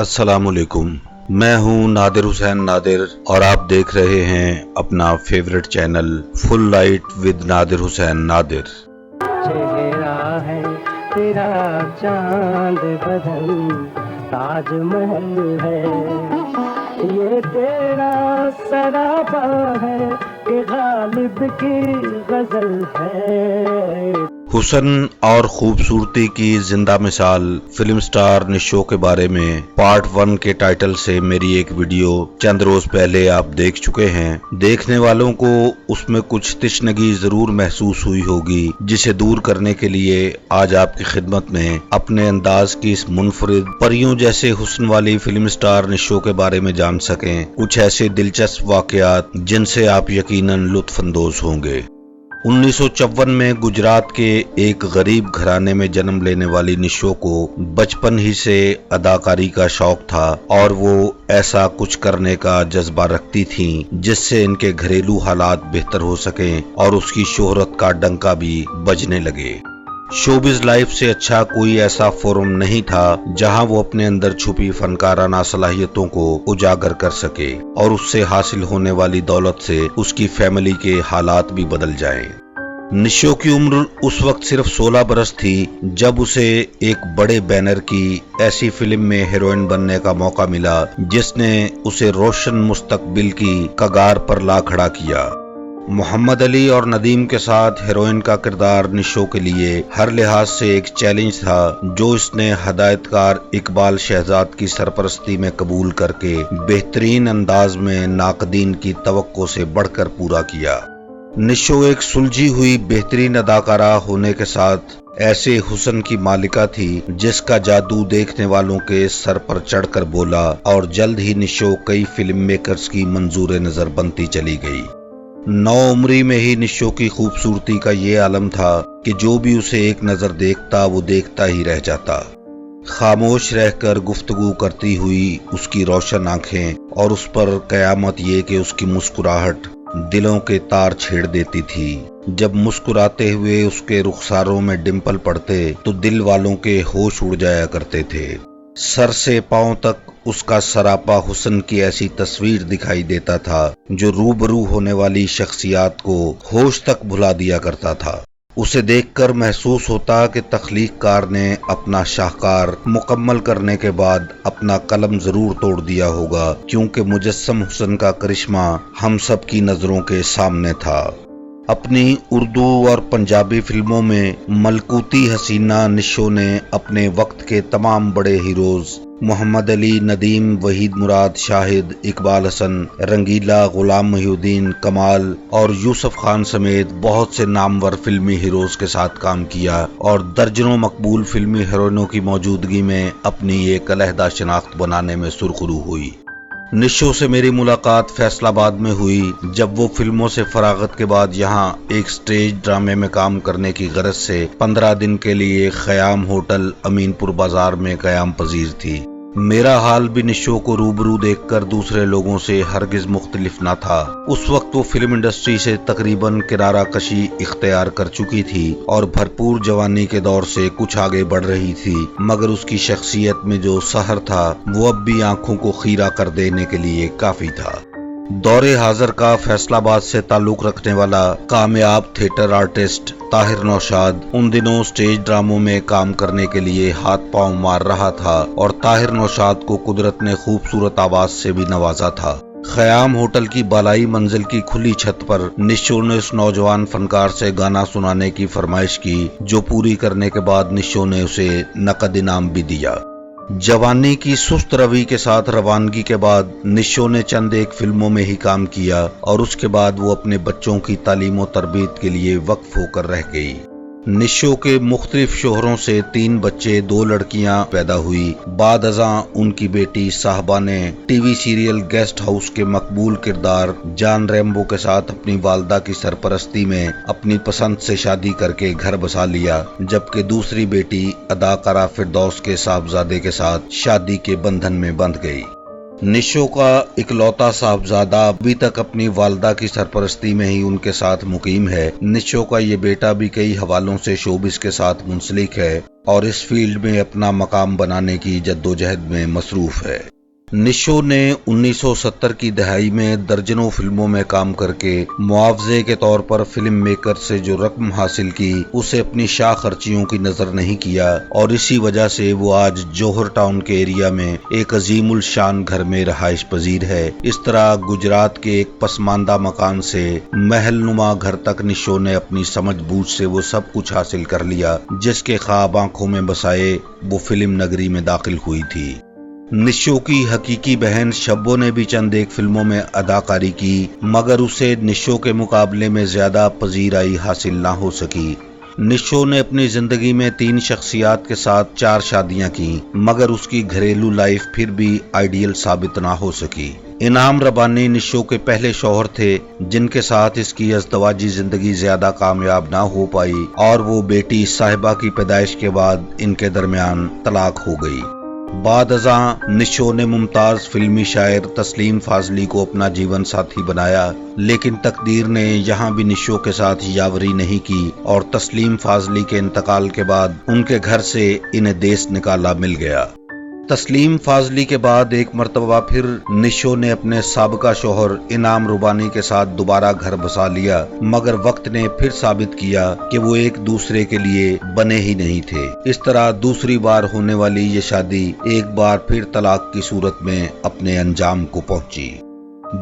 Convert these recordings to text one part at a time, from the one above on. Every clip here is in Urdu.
السلام علیکم، میں ہوں نادر حسین نادر اور آپ دیکھ رہے ہیں اپنا favourite channel full light with Nadir Hussain Nadir. چہرہ ہے تیرا چاند بدن تاج محل ہے، یہ تیرا سراپا ہے کہ غالب کی غزل ہے۔ حسن اور خوبصورتی کی زندہ مثال فلم سٹار نشو کے بارے میں پارٹ 1 کے ٹائٹل سے میری ایک ویڈیو چند روز پہلے آپ دیکھ چکے ہیں۔ دیکھنے والوں کو اس میں کچھ تشنگی ضرور محسوس ہوئی ہوگی، جسے دور کرنے کے لیے آج آپ کی خدمت میں اپنے انداز کی اس منفرد پریوں جیسے حسن والی فلم سٹار نشو کے بارے میں جان سکیں کچھ ایسے دلچسپ واقعات جن سے آپ یقیناً لطف اندوز ہوں گے۔ 1954 میں گجرات کے ایک غریب گھرانے میں جنم لینے والی نشو کو بچپن ہی سے اداکاری کا شوق تھا اور وہ ایسا کچھ کرنے کا جذبہ رکھتی تھیں جس سے ان کے گھریلو حالات بہتر ہو سکیں اور اس کی شہرت کا ڈنکا بھی بجنے لگے۔ شوبز لائف سے اچھا کوئی ایسا فورم نہیں تھا جہاں وہ اپنے اندر چھپی فنکارانہ صلاحیتوں کو اجاگر کر سکے اور اس سے حاصل ہونے والی دولت سے اس کی فیملی کے حالات بھی بدل جائیں۔ نشو کی عمر اس وقت صرف 16 برس تھی جب اسے ایک بڑے بینر کی ایسی فلم میں ہیروئن بننے کا موقع ملا جس نے اسے روشن مستقبل کی کگار پر لا کھڑا کیا۔ محمد علی اور ندیم کے ساتھ ہیروئن کا کردار نشو کے لیے ہر لحاظ سے ایک چیلنج تھا جو اس نے ہدایت کار اقبال شہزاد کی سرپرستی میں قبول کر کے بہترین انداز میں ناقدین کی توقع سے بڑھ کر پورا کیا۔ نشو ایک سلجھی ہوئی بہترین اداکارہ ہونے کے ساتھ ایسے حسن کی مالکہ تھی جس کا جادو دیکھنے والوں کے سر پر چڑھ کر بولا اور جلد ہی نشو کئی فلم میکرز کی منظور نظر بنتی چلی گئی۔ نو عمری میں ہی نشو کی خوبصورتی کا یہ عالم تھا کہ جو بھی اسے ایک نظر دیکھتا وہ دیکھتا ہی رہ جاتا۔ خاموش رہ کر گفتگو کرتی ہوئی اس کی روشن آنکھیں اور اس پر قیامت یہ کہ اس کی مسکراہٹ دلوں کے تار چھیڑ دیتی تھی۔ جب مسکراتے ہوئے اس کے رخساروں میں ڈمپل پڑتے تو دل والوں کے ہوش اڑ جایا کرتے تھے۔ سر سے پاؤں تک اس کا سراپا حسن کی ایسی تصویر دکھائی دیتا تھا جو روبرو ہونے والی شخصیات کو ہوش تک بھلا دیا کرتا تھا۔ اسے دیکھ کر محسوس ہوتا کہ تخلیق کار نے اپنا شاہکار مکمل کرنے کے بعد اپنا قلم ضرور توڑ دیا ہوگا، کیونکہ مجسم حسن کا کرشمہ ہم سب کی نظروں کے سامنے تھا۔ اپنی اردو اور پنجابی فلموں میں ملکوتی حسینہ نشو نے اپنے وقت کے تمام بڑے ہیروز محمد علی، ندیم، وحید مراد، شاہد، اقبال حسن، رنگیلا، غلام محی الدین، کمال اور یوسف خان سمیت بہت سے نامور فلمی ہیروز کے ساتھ کام کیا اور درجنوں مقبول فلمی ہیروئنوں کی موجودگی میں اپنی ایک علیحدہ شناخت بنانے میں سرخرو ہوئی۔ نشو سے میری ملاقات فیصل آباد میں ہوئی جب وہ فلموں سے فراغت کے بعد یہاں ایک سٹیج ڈرامے میں کام کرنے کی غرض سے 15 دن کے لیے خیام ہوٹل امین پور بازار میں قیام پذیر تھی۔ میرا حال بھی نشو کو روبرو دیکھ کر دوسرے لوگوں سے ہرگز مختلف نہ تھا۔ اس وقت وہ فلم انڈسٹری سے تقریباً کنارہ کشی اختیار کر چکی تھی اور بھرپور جوانی کے دور سے کچھ آگے بڑھ رہی تھی، مگر اس کی شخصیت میں جو سحر تھا وہ اب بھی آنکھوں کو خیرہ کر دینے کے لیے کافی تھا۔ دور حاضر کا فیصل آباد سے تعلق رکھنے والا کامیاب تھیٹر آرٹسٹ طاہر نوشاد ان دنوں سٹیج ڈراموں میں کام کرنے کے لیے ہاتھ پاؤں مار رہا تھا اور طاہر نوشاد کو قدرت نے خوبصورت آواز سے بھی نوازا تھا۔ خیام ہوٹل کی بالائی منزل کی کھلی چھت پر نشو نے اس نوجوان فنکار سے گانا سنانے کی فرمائش کی، جو پوری کرنے کے بعد نشو نے اسے نقد انعام بھی دیا۔ جوانی کی سست روی کے ساتھ روانگی کے بعد نشو نے چند ایک فلموں میں ہی کام کیا اور اس کے بعد وہ اپنے بچوں کی تعلیم و تربیت کے لیے وقف ہو کر رہ گئی۔ نشو کے مختلف شوہروں سے 3 بچے، 2 لڑکیاں پیدا ہوئی۔ بعد ازاں ان کی بیٹی صاحبہ نے T V serial guest house کے مقبول کردار جان ریمبو کے ساتھ اپنی والدہ کی سرپرستی میں اپنی پسند سے شادی کر کے گھر بسا لیا، جبکہ دوسری بیٹی اداکارہ فردوس کے صاحبزادے کے ساتھ شادی کے بندھن میں بندھ گئی۔ نشو کا اکلوتا صاحبزادہ ابھی تک اپنی والدہ کی سرپرستی میں ہی ان کے ساتھ مقیم ہے۔ نشو کا یہ بیٹا بھی کئی حوالوں سے شوبز کے ساتھ منسلک ہے اور اس فیلڈ میں اپنا مقام بنانے کی جدوجہد میں مصروف ہے۔ نشو نے 1970 کی دہائی میں درجنوں فلموں میں کام کر کے معاوضے کے طور پر فلم میکر سے جو رقم حاصل کی اسے اپنی شاہ خرچیوں کی نظر نہیں کیا، اور اسی وجہ سے وہ آج جوہر ٹاؤن کے ایریا میں ایک عظیم الشان گھر میں رہائش پذیر ہے۔ اس طرح گجرات کے ایک پسماندہ مکان سے محل نما گھر تک نشو نے اپنی سمجھ بوجھ سے وہ سب کچھ حاصل کر لیا جس کے خواب آنکھوں میں بسائے وہ فلم نگری میں داخل ہوئی تھی۔ نشو کی حقیقی بہن شبو نے بھی چند ایک فلموں میں اداکاری کی، مگر اسے نشو کے مقابلے میں زیادہ پذیرائی حاصل نہ ہو سکی۔ نشو نے اپنی زندگی میں 3 شخصیات کے ساتھ 4 شادیاں کی، مگر اس کی گھریلو لائف پھر بھی آئیڈیل ثابت نہ ہو سکی۔ انعام ربانی نشو کے پہلے شوہر تھے جن کے ساتھ اس کی ازدواجی زندگی زیادہ کامیاب نہ ہو پائی، اور وہ بیٹی صاحبہ کی پیدائش کے بعد ان کے درمیان طلاق ہو گئی۔ بعد ازاں نشو نے ممتاز فلمی شاعر تسلیم فاضلی کو اپنا جیون ساتھی بنایا، لیکن تقدیر نے یہاں بھی نشو کے ساتھ یاوری نہیں کی، اور تسلیم فاضلی کے انتقال کے بعد ان کے گھر سے انہیں دیس نکالا مل گیا۔ تسلیم فاضلی کے بعد ایک مرتبہ پھر نشو نے اپنے سابقہ شوہر انعام ربانی کے ساتھ دوبارہ گھر بسا لیا، مگر وقت نے پھر ثابت کیا کہ وہ ایک دوسرے کے لیے بنے ہی نہیں تھے۔ اس طرح دوسری بار ہونے والی یہ شادی ایک بار پھر طلاق کی صورت میں اپنے انجام کو پہنچی۔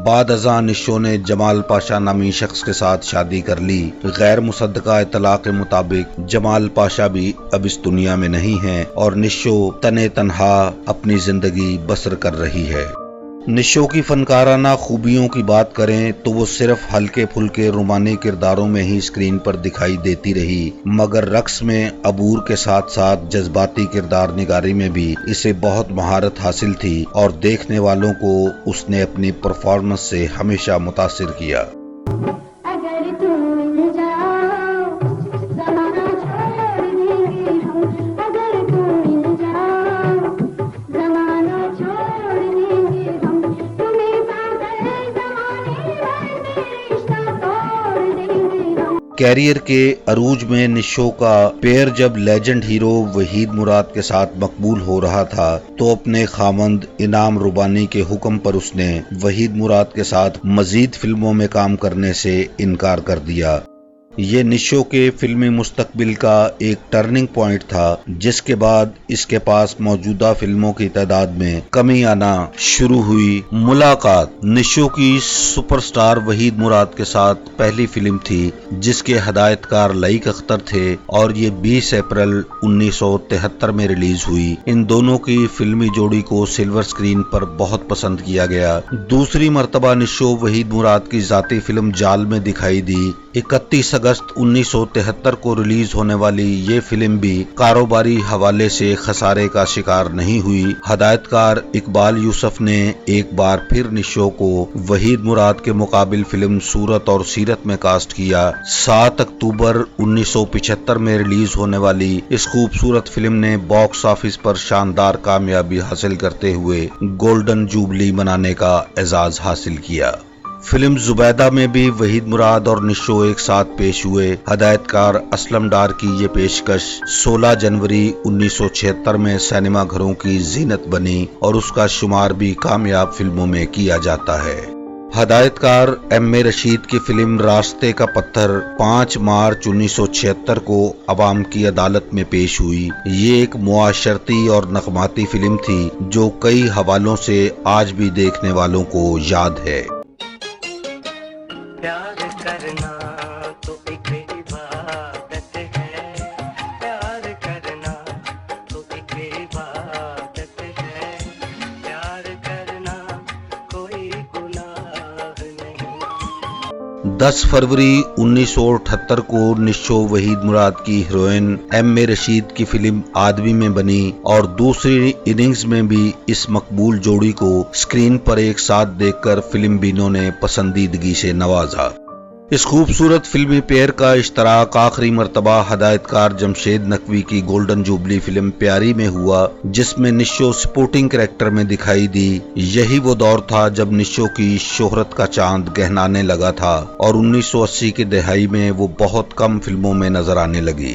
بعد ازاں نشو نے جمال پاشا نامی شخص کے ساتھ شادی کر لی۔ غیر مصدقہ اطلاع کے مطابق جمال پاشا بھی اب اس دنیا میں نہیں ہیں، اور نشو تنے تنہا اپنی زندگی بسر کر رہی ہے۔ نشو کی فنکارانہ خوبیوں کی بات کریں تو وہ صرف ہلکے پھلکے رومانی کرداروں میں ہی اسکرین پر دکھائی دیتی رہی، مگر رقص میں عبور کے ساتھ ساتھ جذباتی کردار نگاری میں بھی اسے بہت مہارت حاصل تھی، اور دیکھنے والوں کو اس نے اپنی پرفارمنس سے ہمیشہ متاثر کیا۔ کیریئر کے عروج میں نشو کا پیئر جب لیجنڈ ہیرو وحید مراد کے ساتھ مقبول ہو رہا تھا تو اپنے خاوند انعام ربانی کے حکم پر اس نے وحید مراد کے ساتھ مزید فلموں میں کام کرنے سے انکار کر دیا۔ یہ نشو کے فلمی مستقبل کا ایک ٹرننگ پوائنٹ تھا، جس کے بعد اس کے پاس موجودہ فلموں کی تعداد میں کمی آنا شروع ہوئی۔ ملاقات نشو کی سپر سٹار وحید مراد کے ساتھ پہلی فلم تھی جس کے ہدایت کار لائق اختر تھے، اور یہ 20 اپریل 1973 میں ریلیز ہوئی۔ ان دونوں کی فلمی جوڑی کو سلور سکرین پر بہت پسند کیا گیا۔ دوسری مرتبہ نشو وحید مراد کی ذاتی فلم جال میں دکھائی دی۔ 31 اگست 1973 کو ریلیز ہونے والی یہ فلم بھی کاروباری حوالے سے خسارے کا شکار نہیں ہوئی۔ ہدایت کار اقبال یوسف نے ایک بار پھر نشو کو وحید مراد کے مقابل فلم صورت اور سیرت میں کاسٹ کیا۔ 7 اکتوبر 1975 میں ریلیز ہونے والی اس خوبصورت فلم نے باکس آفس پر شاندار کامیابی حاصل کرتے ہوئے گولڈن جوبلی منانے کا اعزاز حاصل کیا۔ فلم زبیدہ میں بھی وحید مراد اور نشو ایک ساتھ پیش ہوئے۔ ہدایت کار اسلم ڈار کی یہ پیشکش 16 جنوری 1976 میں سینما گھروں کی زینت بنی، اور اس کا شمار بھی کامیاب فلموں میں کیا جاتا ہے۔ ہدایت کار ایم اے رشید کی فلم راستے کا پتھر 5 مارچ 1976 کو عوام کی عدالت میں پیش ہوئی۔ یہ ایک معاشرتی اور نغماتی فلم تھی جو کئی حوالوں سے آج بھی دیکھنے والوں کو یاد ہے۔ پیار کرنا تو ایک عبادت ہے، پیار کرنا تو ایک عبادت ہے، پیار کرنا کوئی گناہ نہیں۔ 10 فروری 1978 کو نشو وحید مراد کی ہیروئن ایم اے رشید کی فلم آدمی میں بنی، اور دوسری اننگز میں بھی اس مقبول جوڑی کو اسکرین پر ایک ساتھ دیکھ کر فلم بینوں نے پسندیدگی سے نوازا۔ اس خوبصورت فلمی پیئر کا اشتراک آخری مرتبہ ہدایت کار جمشید نقوی کی گولڈن جوبلی فلم پیاری میں ہوا، جس میں نشو سپورٹنگ کریکٹر میں دکھائی دی۔ یہی وہ دور تھا جب نشو کی شہرت کا چاند گہنانے لگا تھا، اور 1980 کی دہائی میں وہ بہت کم فلموں میں نظر آنے لگی۔